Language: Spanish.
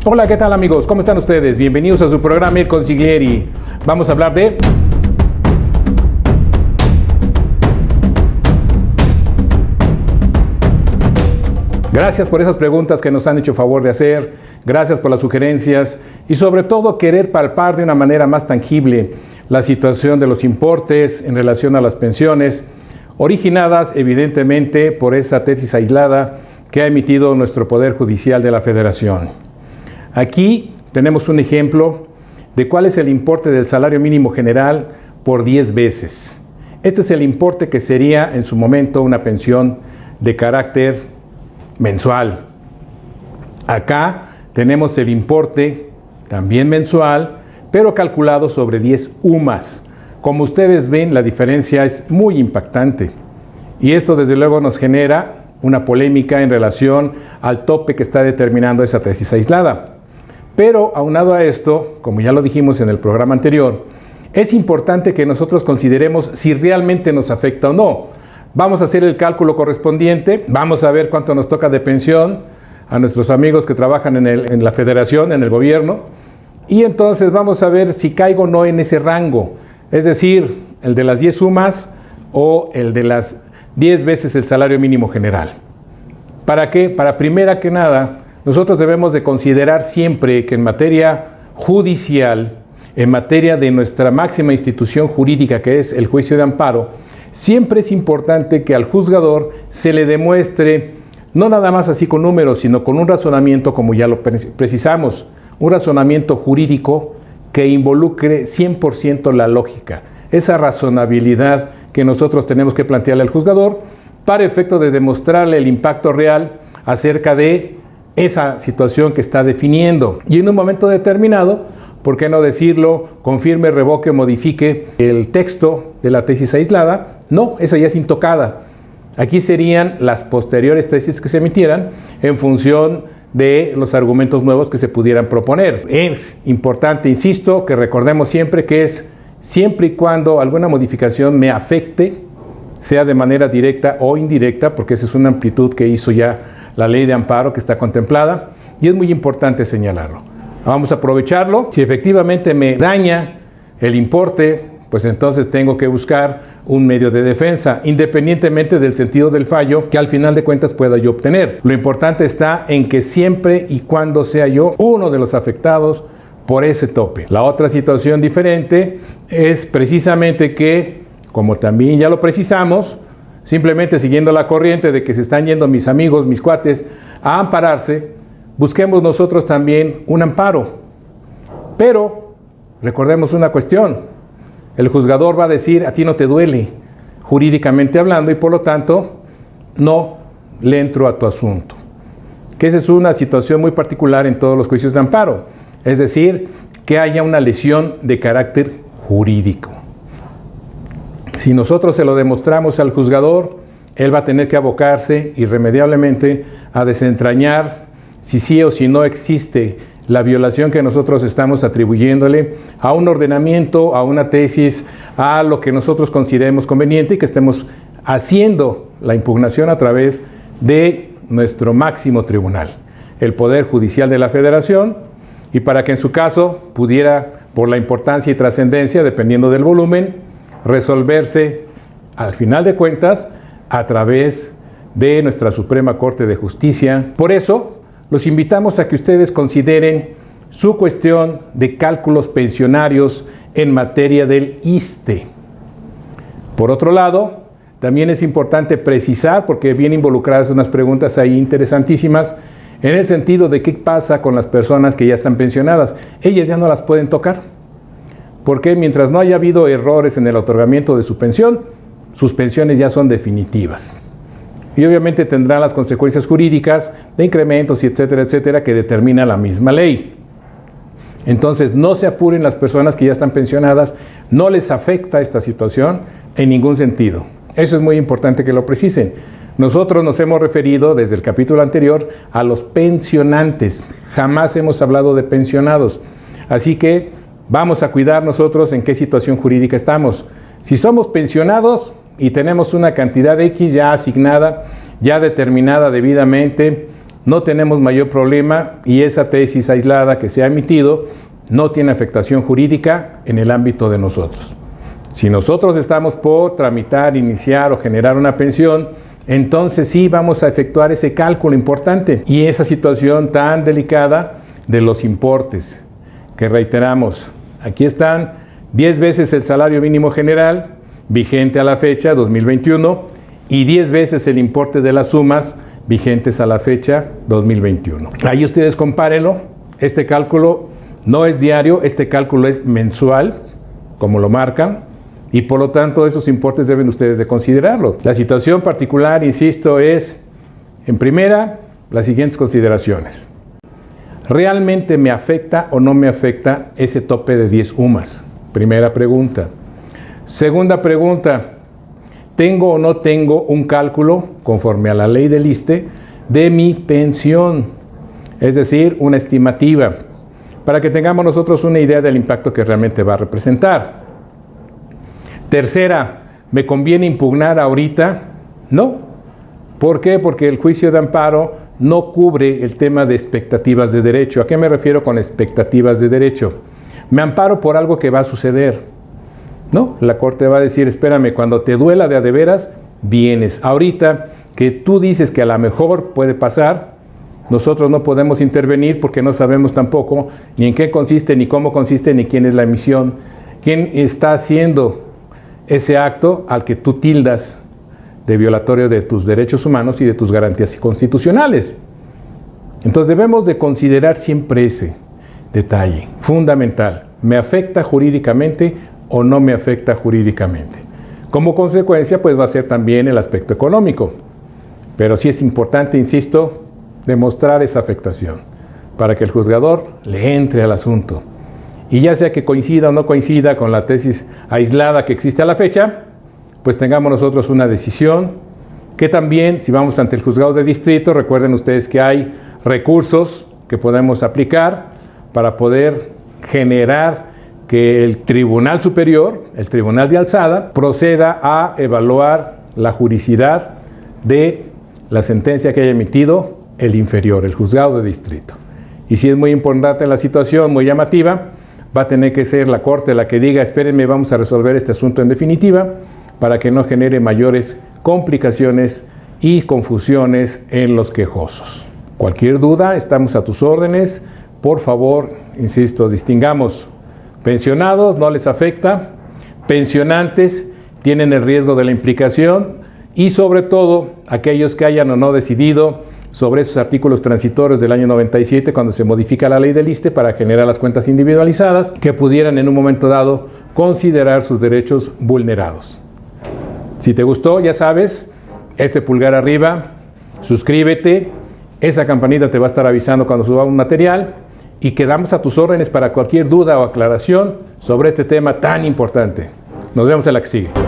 Hola, ¿qué tal amigos? ¿Cómo están ustedes? Bienvenidos a su programa Il Consiglieri. Vamos a hablar de... Gracias por esas preguntas que nos han hecho favor de hacer, gracias por las sugerencias y sobre todo querer palpar de una manera más tangible la situación de los importes en relación a las pensiones, originadas evidentemente por esa tesis aislada que ha emitido nuestro Poder Judicial de la Federación. Aquí tenemos un ejemplo de cuál es el importe del salario mínimo general por 10 veces. Este es el importe que sería en su momento una pensión de carácter mensual. Acá tenemos el importe también mensual, pero calculado sobre 10 UMAS. Como ustedes ven, la diferencia es muy impactante. Y esto desde luego nos genera una polémica en relación al tope que está determinando esa tesis aislada. Pero aunado a esto, como ya lo dijimos en el programa anterior, es importante que nosotros consideremos si realmente nos afecta o no. Vamos a hacer el cálculo correspondiente, vamos a ver cuánto nos toca de pensión a nuestros amigos que trabajan en la federación, en el gobierno, y entonces vamos a ver si caigo o no en ese rango, es decir, el de las 10 sumas o el de las 10 veces el salario mínimo general. ¿Para qué? Para primera que nada, nosotros debemos de considerar siempre que en materia judicial, en materia de nuestra máxima institución jurídica que es el juicio de amparo, siempre es importante que al juzgador se le demuestre, no nada más así con números, sino con un razonamiento, como ya lo precisamos, un razonamiento jurídico que involucre 100% la lógica, esa razonabilidad que nosotros tenemos que plantearle al juzgador para efecto de demostrarle el impacto real acerca de esa situación que está definiendo. Y en un momento determinado, ¿por qué no decirlo? Confirme, revoque, modifique el texto de la tesis aislada. No, esa ya es intocada. Aquí serían las posteriores tesis que se emitieran en función de los argumentos nuevos que se pudieran proponer. Es importante, insisto, que recordemos siempre que es siempre y cuando alguna modificación me afecte, sea de manera directa o indirecta, porque esa es una amplitud que hizo ya la ley de amparo que está contemplada, y es muy importante señalarlo. Vamos a aprovecharlo. Si efectivamente me daña el importe, pues entonces tengo que buscar un medio de defensa, independientemente del sentido del fallo que al final de cuentas pueda yo obtener. Lo importante está en que siempre y cuando sea yo uno de los afectados por ese tope. La otra situación diferente es precisamente que, como también ya lo precisamos, simplemente siguiendo la corriente de que se están yendo mis amigos, mis cuates, a ampararse, busquemos nosotros también un amparo. Pero recordemos una cuestión. El juzgador va a decir, a ti no te duele, jurídicamente hablando, y por lo tanto, no le entro a tu asunto. Que esa es una situación muy particular en todos los juicios de amparo. Es decir, que haya una lesión de carácter jurídico. Si nosotros se lo demostramos al juzgador, él va a tener que abocarse irremediablemente a desentrañar si sí o si no existe la violación que nosotros estamos atribuyéndole a un ordenamiento, a una tesis, a lo que nosotros consideremos conveniente y que estemos haciendo la impugnación a través de nuestro máximo tribunal, el Poder Judicial de la Federación, y para que en su caso pudiera, por la importancia y trascendencia, dependiendo del volumen, resolverse al final de cuentas a través de nuestra Suprema Corte de Justicia. Por eso, los invitamos a que ustedes consideren su cuestión de cálculos pensionarios en materia del ISSSTE. Por otro lado, también es importante precisar, porque vienen involucradas unas preguntas ahí interesantísimas, en el sentido de qué pasa con las personas que ya están pensionadas. Ellas ya no las pueden tocar, porque mientras no haya habido errores en el otorgamiento de su pensión, sus pensiones ya son definitivas. Y obviamente tendrán las consecuencias jurídicas de incrementos y etcétera, etcétera, que determina la misma ley. Entonces, no se apuren las personas que ya están pensionadas, no les afecta esta situación en ningún sentido. Eso es muy importante que lo precisen. Nosotros nos hemos referido desde el capítulo anterior a los pensionantes, jamás hemos hablado de pensionados. Así que vamos a cuidar nosotros en qué situación jurídica estamos. Si somos pensionados y tenemos una cantidad X ya asignada, ya determinada debidamente, no tenemos mayor problema y esa tesis aislada que se ha emitido no tiene afectación jurídica en el ámbito de nosotros. Si nosotros estamos por tramitar, iniciar o generar una pensión, entonces sí vamos a efectuar ese cálculo importante y esa situación tan delicada de los importes, que reiteramos, aquí están 10 veces el salario mínimo general, vigente a la fecha 2021, y 10 veces el importe de las sumas vigentes a la fecha 2021. Ahí ustedes compárenlo, este cálculo no es diario, este cálculo es mensual, como lo marcan, y por lo tanto esos importes deben ustedes de considerarlo. La situación particular, insisto, es, en primera, las siguientes consideraciones. ¿Realmente me afecta o no me afecta ese tope de 10 UMAS? Primera pregunta. Segunda pregunta, ¿tengo o no tengo un cálculo, conforme a la ley del ISSSTE, de mi pensión? Es decir, una estimativa, para que tengamos nosotros una idea del impacto que realmente va a representar. Tercera, ¿me conviene impugnar ahorita? No. ¿Por qué? Porque el juicio de amparo no cubre el tema de expectativas de derecho. ¿A qué me refiero con expectativas de derecho? Me amparo por algo que va a suceder. No, la Corte va a decir, espérame, cuando te duela de a de veras, vienes. Ahorita que tú dices que a lo mejor puede pasar, nosotros no podemos intervenir porque no sabemos tampoco ni en qué consiste, ni cómo consiste, ni quién es la emisión, quién está haciendo ese acto al que tú tildas de violatorio de tus derechos humanos y de tus garantías constitucionales. Entonces debemos de considerar siempre ese detalle fundamental. ¿Me afecta jurídicamente o no me afecta jurídicamente? Como consecuencia, pues va a ser también el aspecto económico. Pero sí es importante, insisto, demostrar esa afectación para que el juzgador le entre al asunto. Y ya sea que coincida o no coincida con la tesis aislada que existe a la fecha, pues tengamos nosotros una decisión que también, si vamos ante el juzgado de distrito, recuerden ustedes que hay recursos que podemos aplicar para poder generar que el Tribunal Superior, el Tribunal de Alzada, proceda a evaluar la juridicidad de la sentencia que haya emitido el inferior, el juzgado de distrito. Y si es muy importante la situación, muy llamativa, va a tener que ser la Corte la que diga, espérenme, vamos a resolver este asunto en definitiva, para que no genere mayores complicaciones y confusiones en los quejosos. Cualquier duda, estamos a tus órdenes. Por favor, insisto, distingamos. Pensionados no les afecta, pensionantes tienen el riesgo de la implicación y sobre todo aquellos que hayan o no decidido sobre esos artículos transitorios del año 97 cuando se modifica la ley del ISSSTE para generar las cuentas individualizadas que pudieran en un momento dado considerar sus derechos vulnerados. Si te gustó, ya sabes, este pulgar arriba, suscríbete, esa campanita te va a estar avisando cuando suba un material y quedamos a tus órdenes para cualquier duda o aclaración sobre este tema tan importante. Nos vemos en la que sigue.